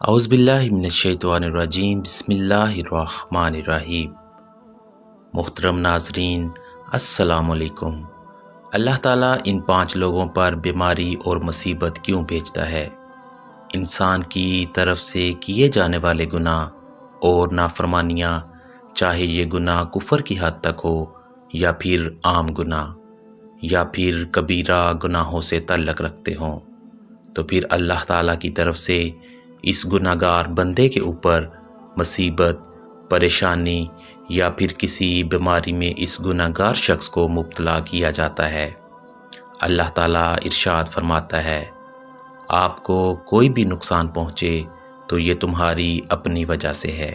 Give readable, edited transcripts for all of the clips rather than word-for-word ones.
اعوذ باللہ من الشیطان الرجیم، بسم اللہ الرحمن الرحیم۔ محترم ناظرین، السلام علیکم۔ اللہ تعالیٰ ان 5 لوگوں پر بیماری اور مصیبت کیوں بھیجتا ہے؟ انسان کی طرف سے کیے جانے والے گناہ اور نافرمانیاں، چاہے یہ گناہ کفر کی حد تک ہو یا پھر عام گناہ یا پھر کبیرہ گناہوں سے تعلق رکھتے ہوں، تو پھر اللہ تعالیٰ کی طرف سے اس گناہ گار بندے کے اوپر مصیبت، پریشانی یا پھر کسی بیماری میں اس گناہ گار شخص کو مبتلا کیا جاتا ہے۔ اللہ تعالیٰ ارشاد فرماتا ہے، آپ کو کوئی بھی نقصان پہنچے تو یہ تمہاری اپنی وجہ سے ہے۔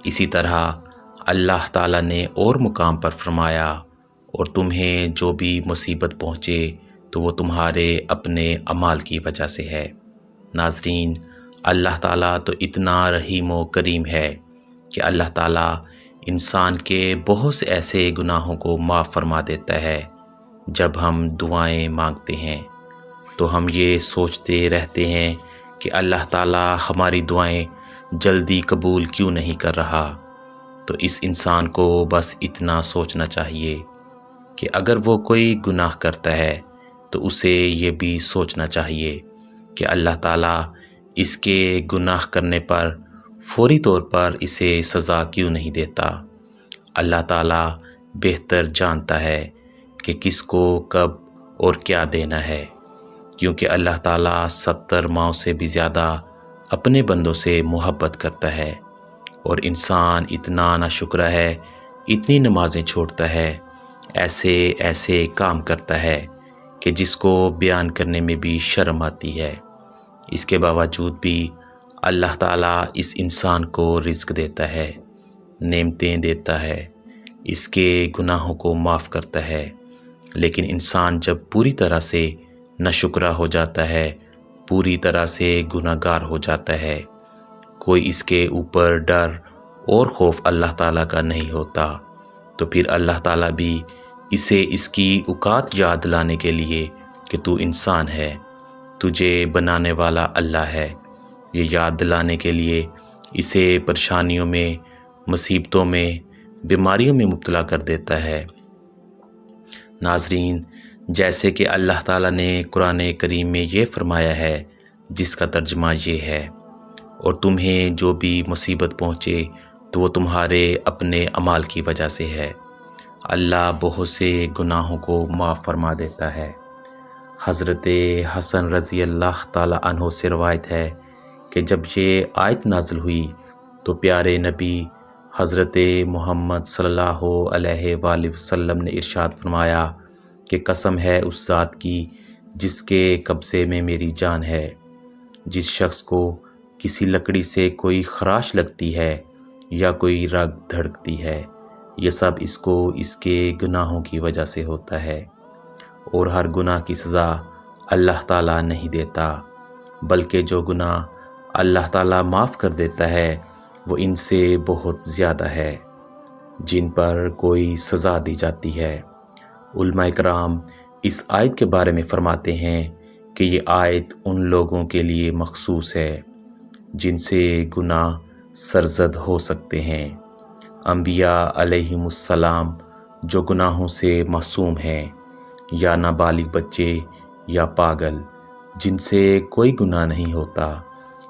اسی طرح اللہ تعالیٰ نے اور مقام پر فرمایا، اور تمہیں جو بھی مصیبت پہنچے تو وہ تمہارے اپنے اعمال کی وجہ سے ہے۔ ناظرین، اللہ تعالیٰ تو اتنا رحیم و کریم ہے کہ اللہ تعالیٰ انسان کے بہت سے ایسے گناہوں کو معاف فرما دیتا ہے۔ جب ہم دعائیں مانگتے ہیں تو ہم یہ سوچتے رہتے ہیں کہ اللہ تعالیٰ ہماری دعائیں جلدی قبول کیوں نہیں کر رہا۔ تو اس انسان کو بس اتنا سوچنا چاہیے کہ اگر وہ کوئی گناہ کرتا ہے تو اسے یہ بھی سوچنا چاہیے کہ اللہ تعالیٰ اس کے گناہ کرنے پر فوری طور پر اسے سزا کیوں نہیں دیتا۔ اللہ تعالیٰ بہتر جانتا ہے کہ کس کو کب اور کیا دینا ہے، کیونکہ اللہ تعالیٰ 70 ماؤں سے بھی زیادہ اپنے بندوں سے محبت کرتا ہے، اور انسان اتنا ناشکرا ہے، اتنی نمازیں چھوڑتا ہے، ایسے ایسے کام کرتا ہے کہ جس کو بیان کرنے میں بھی شرم آتی ہے۔ اس کے باوجود بھی اللہ تعالیٰ اس انسان کو رزق دیتا ہے، نعمتیں دیتا ہے، اس کے گناہوں کو معاف کرتا ہے، لیکن انسان جب پوری طرح سے ناشکرا ہو جاتا ہے، پوری طرح سے گناہ گار ہو جاتا ہے، کوئی اس کے اوپر ڈر اور خوف اللہ تعالیٰ کا نہیں ہوتا، تو پھر اللہ تعالیٰ بھی اسے اس کی اوقات یاد دلانے کے لیے کہ تو انسان ہے، تجھے بنانے والا اللہ ہے، یہ یاد دلانے کے لیے اسے پریشانیوں میں، مصیبتوں میں، بیماریوں میں مبتلا کر دیتا ہے۔ ناظرین، جیسے کہ اللہ تعالیٰ نے قرآن کریم میں یہ فرمایا ہے، جس کا ترجمہ یہ ہے، اور تمہیں جو بھی مصیبت پہنچے تو وہ تمہارے اپنے اعمال کی وجہ سے ہے۔ اللہ بہت سے گناہوں کو معاف فرما دیتا ہے۔ حضرت حسن رضی اللہ تعالیٰ عنہ سے روایت ہے کہ جب یہ آیت نازل ہوئی تو پیارے نبی حضرت محمد صلی اللہ علیہ وآلہ وسلم نے ارشاد فرمایا کہ قسم ہے اس ذات کی جس کے قبضے میں میری جان ہے، جس شخص کو کسی لکڑی سے کوئی خراش لگتی ہے یا کوئی رگ دھڑکتی ہے، یہ سب اس کو اس کے گناہوں کی وجہ سے ہوتا ہے، اور ہر گناہ کی سزا اللہ تعالیٰ نہیں دیتا، بلکہ جو گناہ اللہ تعالیٰ معاف کر دیتا ہے وہ ان سے بہت زیادہ ہے جن پر کوئی سزا دی جاتی ہے۔ علماء کرام اس آیت کے بارے میں فرماتے ہیں کہ یہ آیت ان لوگوں کے لیے مخصوص ہے جن سے گناہ سرزد ہو سکتے ہیں، انبیاء علیہم السلام جو گناہوں سے معصوم ہیں، یا نابالغ بچے یا پاگل جن سے کوئی گناہ نہیں ہوتا،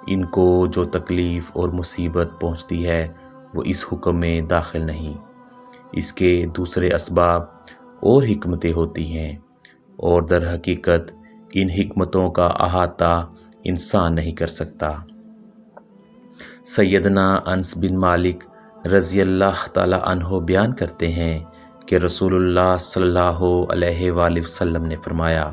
ان کو جو تکلیف اور مصیبت پہنچتی ہے وہ اس حکم میں داخل نہیں۔ اس کے دوسرے اسباب اور حکمتیں ہوتی ہیں، اور در حقیقت ان حکمتوں کا احاطہ انسان نہیں کر سکتا۔ سیدنا انس بن مالک رضی اللہ تعالیٰ عنہ بیان کرتے ہیں کہ رسول اللہ صلی اللہ علیہ وآلہ وسلم نے فرمایا،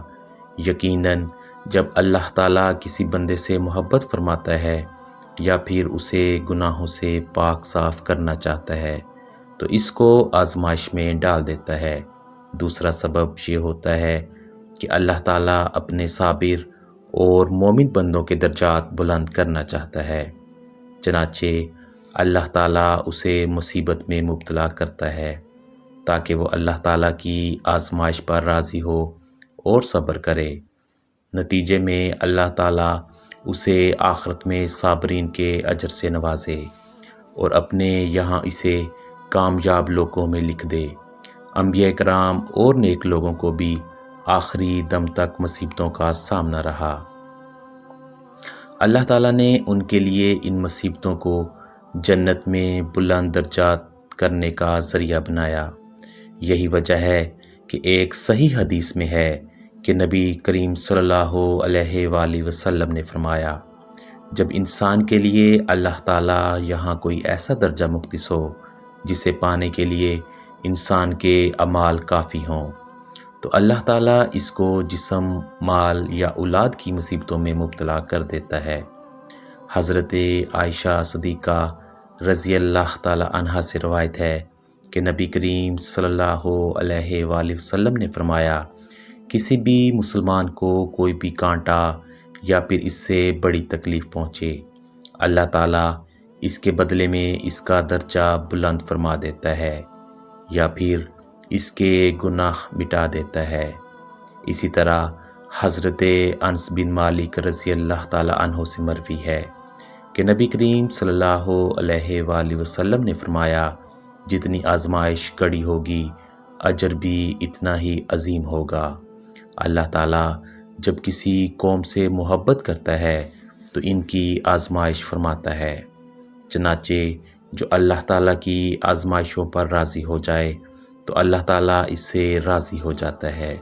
یقیناً جب اللہ تعالیٰ کسی بندے سے محبت فرماتا ہے یا پھر اسے گناہوں سے پاک صاف کرنا چاہتا ہے تو اس کو آزمائش میں ڈال دیتا ہے۔ دوسرا سبب یہ ہوتا ہے کہ اللہ تعالیٰ اپنے صابر اور مومن بندوں کے درجات بلند کرنا چاہتا ہے، چنانچہ اللہ تعالیٰ اسے مصیبت میں مبتلا کرتا ہے تاکہ وہ اللہ تعالیٰ کی آزمائش پر راضی ہو اور صبر کرے۔ نتیجے میں اللہ تعالیٰ اسے آخرت میں صابرین کے اجر سے نوازے اور اپنے یہاں اسے کامیاب لوگوں میں لکھ دے۔ انبیاء کرام اور نیک لوگوں کو بھی آخری دم تک مصیبتوں کا سامنا رہا۔ اللہ تعالیٰ نے ان کے لیے ان مصیبتوں کو جنت میں بلند درجات کرنے کا ذریعہ بنایا۔ یہی وجہ ہے کہ ایک صحیح حدیث میں ہے کہ نبی کریم صلی اللہ علیہ وآلہ وسلم نے فرمایا، جب انسان کے لیے اللہ تعالیٰ یہاں کوئی ایسا درجہ مختص ہو جسے پانے کے لیے انسان کے اعمال کافی ہوں، تو اللہ تعالیٰ اس کو جسم، مال یا اولاد کی مصیبتوں میں مبتلا کر دیتا ہے۔ حضرت عائشہ صدیقہ رضی اللہ تعالیٰ عنہا سے روایت ہے کہ نبی کریم صلی اللہ علیہ وآلہ وسلم نے فرمایا، کسی بھی مسلمان کو کوئی بھی کانٹا یا پھر اس سے بڑی تکلیف پہنچے، اللہ تعالیٰ اس کے بدلے میں اس کا درجہ بلند فرما دیتا ہے یا پھر اس کے گناہ مٹا دیتا ہے۔ اسی طرح حضرت انس بن مالک رضی اللہ تعالیٰ عنہ سے مروی ہے کہ نبی کریم صلی اللہ علیہ وآلہ وسلم نے فرمایا، جتنی آزمائش کڑی ہوگی اجر بھی اتنا ہی عظیم ہوگا۔ اللہ تعالیٰ جب کسی قوم سے محبت کرتا ہے تو ان کی آزمائش فرماتا ہے، چنانچہ جو اللہ تعالیٰ کی آزمائشوں پر راضی ہو جائے تو اللہ تعالیٰ اس سے راضی ہو جاتا ہے،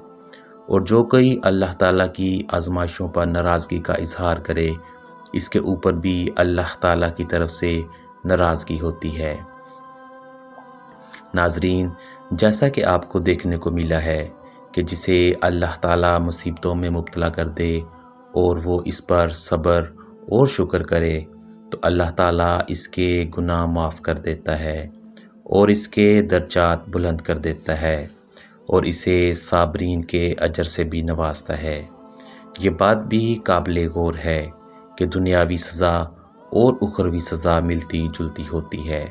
اور جو کوئی اللہ تعالیٰ کی آزمائشوں پر ناراضگی کا اظہار کرے اس کے اوپر بھی اللہ تعالیٰ کی طرف سے ناراضگی ہوتی ہے۔ ناظرین، جیسا کہ آپ کو دیکھنے کو ملا ہے کہ جسے اللہ تعالیٰ مصیبتوں میں مبتلا کر دے اور وہ اس پر صبر اور شکر کرے تو اللہ تعالیٰ اس کے گناہ معاف کر دیتا ہے اور اس کے درجات بلند کر دیتا ہے اور اسے صابرین کے اجر سے بھی نوازتا ہے۔ یہ بات بھی قابل غور ہے کہ دنیاوی سزا اور اخروی سزا ملتی جلتی ہوتی ہے،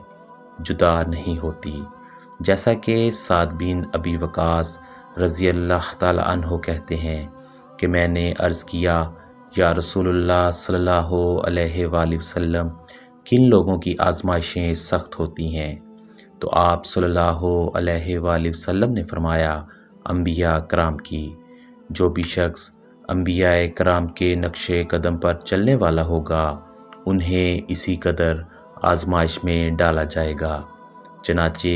جدا نہیں ہوتی۔ جیسا کہ سعد بن ابی وقاص رضی اللہ تعالیٰ عنہ کہتے ہیں کہ میں نے عرض کیا، یا رسول اللہ صلی اللہ علیہ وآلہ وسلم، کن لوگوں کی آزمائشیں سخت ہوتی ہیں؟ تو آپ صلی اللہ علیہ وآلہ وسلم نے فرمایا، انبیاء کرام کی۔ جو بھی شخص انبیاء کرام کے نقش قدم پر چلنے والا ہوگا انہیں اسی قدر آزمائش میں ڈالا جائے گا۔ چنانچہ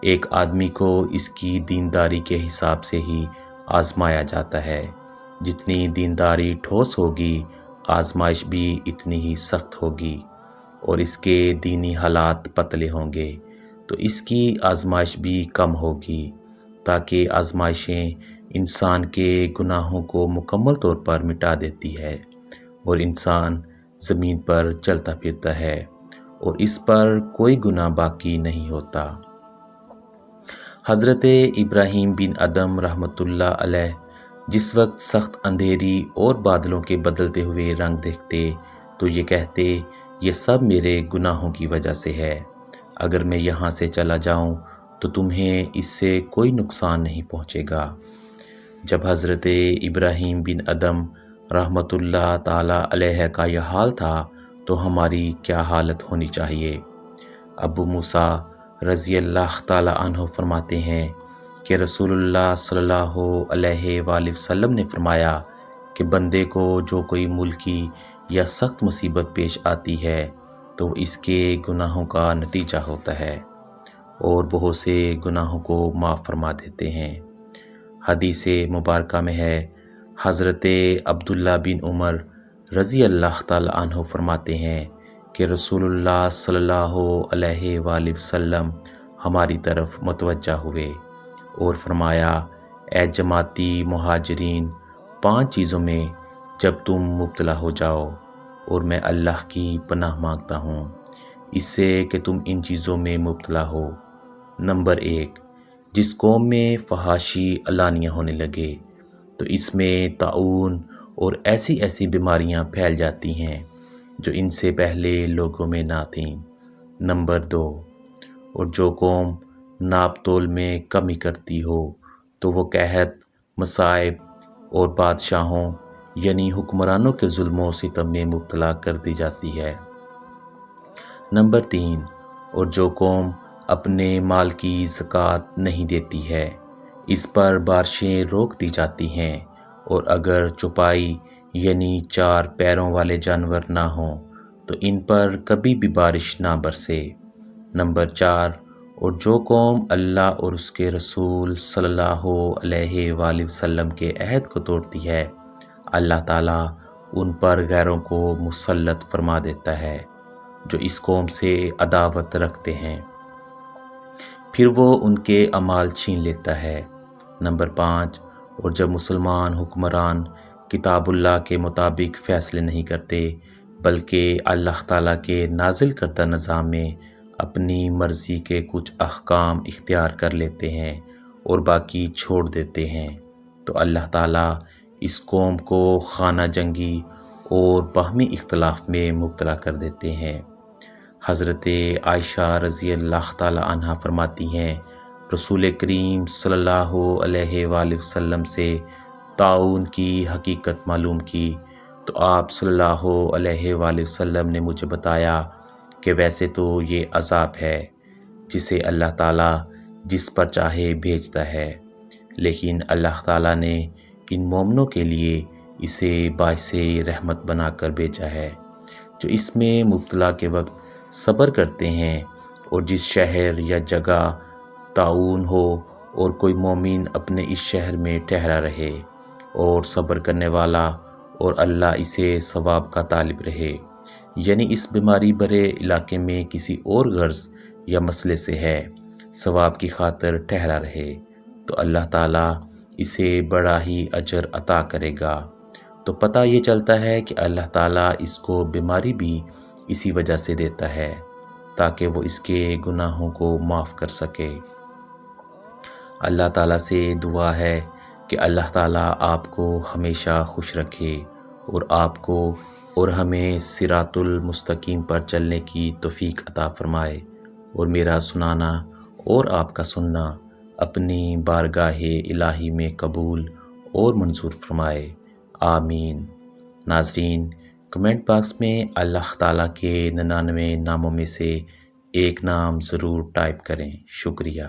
ایک آدمی کو اس کی دینداری کے حساب سے ہی آزمایا جاتا ہے، جتنی دینداری ٹھوس ہوگی آزمائش بھی اتنی ہی سخت ہوگی، اور اس کے دینی حالات پتلے ہوں گے تو اس کی آزمائش بھی کم ہوگی، تاکہ آزمائشیں انسان کے گناہوں کو مکمل طور پر مٹا دیتی ہے اور انسان زمین پر چلتا پھرتا ہے اور اس پر کوئی گناہ باقی نہیں ہوتا۔ حضرت ابراہیم بن ادم رحمۃ اللہ علیہ جس وقت سخت اندھیری اور بادلوں کے بدلتے ہوئے رنگ دیکھتے تو یہ کہتے، یہ سب میرے گناہوں کی وجہ سے ہے، اگر میں یہاں سے چلا جاؤں تو تمہیں اس سے کوئی نقصان نہیں پہنچے گا۔ جب حضرت ابراہیم بن ادم رحمۃ اللہ تعالیٰ علیہ کا یہ حال تھا تو ہماری کیا حالت ہونی چاہیے؟ ابو موسیٰ رضی اللہ تعالیٰ عنہ فرماتے ہیں کہ رسول اللہ صلی اللہ علیہ وآلہ وسلم نے فرمایا کہ بندے کو جو کوئی ملکی یا سخت مصیبت پیش آتی ہے تو اس کے گناہوں کا نتیجہ ہوتا ہے اور بہت سے گناہوں کو معاف فرما دیتے ہیں۔ حدیث مبارکہ میں ہے، حضرت عبداللہ بن عمر رضی اللہ تعالیٰ عنہ فرماتے ہیں کہ رسول اللہ صلی اللہ علیہ وآلہ وسلم ہماری طرف متوجہ ہوئے اور فرمایا، اے جماعتی مہاجرین، 5 چیزوں میں جب تم مبتلا ہو جاؤ اور میں اللہ کی پناہ مانگتا ہوں اس سے کہ تم ان چیزوں میں مبتلا ہو۔ نمبر 1، جس قوم میں فحاشی علانیہ ہونے لگے تو اس میں طاعون اور ایسی بیماریاں پھیل جاتی ہیں جو ان سے پہلے لوگوں میں نہ تھیں۔ نمبر 2، اور جو قوم ناپ تول میں کمی کرتی ہو تو وہ قحط، مصائب اور بادشاہوں یعنی حکمرانوں کے ظلم و ستم میں مبتلا کر دی جاتی ہے۔ نمبر 3، اور جو قوم اپنے مال کی زکوٰۃ نہیں دیتی ہے اس پر بارشیں روک دی جاتی ہیں، اور اگر چوپائی یعنی 4 پیروں والے جانور نہ ہوں تو ان پر کبھی بھی بارش نہ برسے۔ نمبر 4، اور جو قوم اللہ اور اس کے رسول صلی اللہ علیہ وآلہ وسلم کے عہد کو توڑتی ہے، اللہ تعالیٰ ان پر غیروں کو مسلط فرما دیتا ہے جو اس قوم سے عداوت رکھتے ہیں، پھر وہ ان کے اعمال چھین لیتا ہے۔ نمبر 5، اور جب مسلمان حکمران کتاب اللہ کے مطابق فیصلے نہیں کرتے بلکہ اللہ تعالیٰ کے نازل کردہ نظام میں اپنی مرضی کے کچھ احکام اختیار کر لیتے ہیں اور باقی چھوڑ دیتے ہیں، تو اللہ تعالیٰ اس قوم کو خانہ جنگی اور باہمی اختلاف میں مبتلا کر دیتے ہیں۔ حضرت عائشہ رضی اللہ تعالیٰ عنہا فرماتی ہیں، رسول کریم صلی اللہ علیہ وآلہ وسلم سے طاعون کی حقیقت معلوم کی تو آپ صلی اللہ علیہ وآلہ وسلم نے مجھے بتایا کہ ویسے تو یہ عذاب ہے جسے اللہ تعالیٰ جس پر چاہے بھیجتا ہے، لیکن اللہ تعالیٰ نے ان مومنوں کے لیے اسے باعث رحمت بنا کر بھیجا ہے جو اس میں مبتلا کے وقت صبر کرتے ہیں، اور جس شہر یا جگہ طاعون ہو اور کوئی مومن اپنے اس شہر میں ٹھہرا رہے اور صبر کرنے والا اور اللہ اسے ثواب کا طالب رہے، یعنی اس بیماری بھرے علاقے میں کسی اور غرض یا مسئلے سے ہے، ثواب کی خاطر ٹھہرا رہے تو اللہ تعالیٰ اسے بڑا ہی اجر عطا کرے گا۔ تو پتہ یہ چلتا ہے کہ اللہ تعالیٰ اس کو بیماری بھی اسی وجہ سے دیتا ہے تاکہ وہ اس کے گناہوں کو معاف کر سکے۔ اللہ تعالیٰ سے دعا ہے کہ اللہ تعالیٰ آپ کو ہمیشہ خوش رکھے اور آپ کو اور ہمیں صراط المستقیم پر چلنے کی توفیق عطا فرمائے، اور میرا سنانا اور آپ کا سننا اپنی بارگاہ الہی میں قبول اور منظور فرمائے، آمین۔ ناظرین، کمنٹ باکس میں اللہ تعالیٰ کے 99 ناموں میں سے ایک نام ضرور ٹائپ کریں۔ شکریہ۔